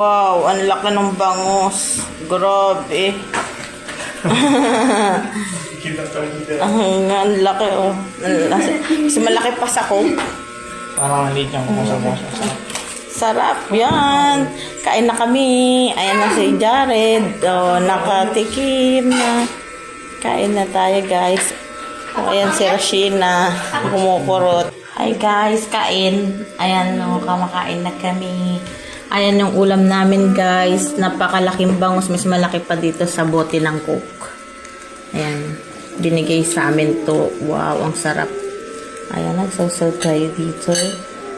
Wow, ang laki ng bangus. Grabe. Ang laki, oh. Mas malaki pa sa Coke. Parang maliit yung kusa-kusa. Sarap yan. Kain na kami. Ayan na si Jared. Oh, nakatikim na. Kain na tayo, guys. Oh, ayan si Rashina. Kumukurot. Hi, guys. Kain. Ayan, no. Kamakain na kami. Ayan yung ulam namin, guys. Napakalaking bangus. Mas malaki pa dito sa bote ng Coke. Ayan. Binigay sa amin to. Wow, ang sarap. Ayan, nagsaw-saw tayo dito.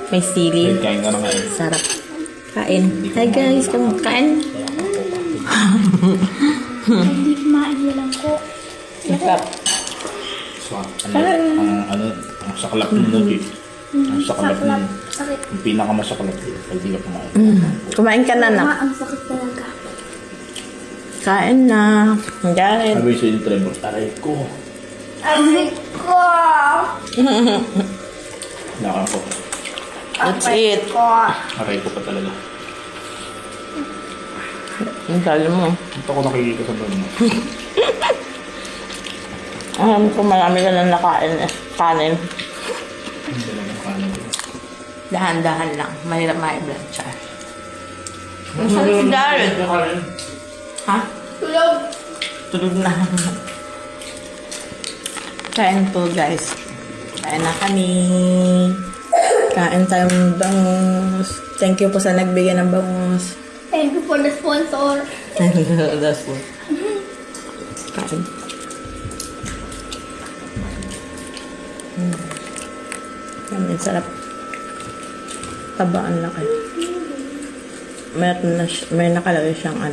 May sili. Kain ka na nga eh. Sarap. Kain. Hi, guys. Kain. Hindi kumain lang ko. Sarap. So, ang saklap nun eh. Ang saklap nun. Sakit. Ang pinakamasaklap yun. Pag di ka kumain. Kumain ka na, nak. Ang sakit talaga. Kain na. Jared. Sabi sa Trevor, aray ko. Aray ko! Naka ko. Let's eat. Aray ko pa talaga. Ang dali mo. Ito ko nakikita sa bag mo. Alam ko marami ka na nakain eh. Kanin. Hindi lang ang kanin. Dahan-dahan lang. Mahirap ma-blood siya. Masarap si Jared. Ha? Tulog. Tulog na. Kain po, guys. Kain na kami. Kain tayong bangus. Thank you po sa nagbigay ng bangus. Thank you for the sponsor. That's what. Kain. Yan, sarap. Taba ang laki. May nakalagay siyang ano.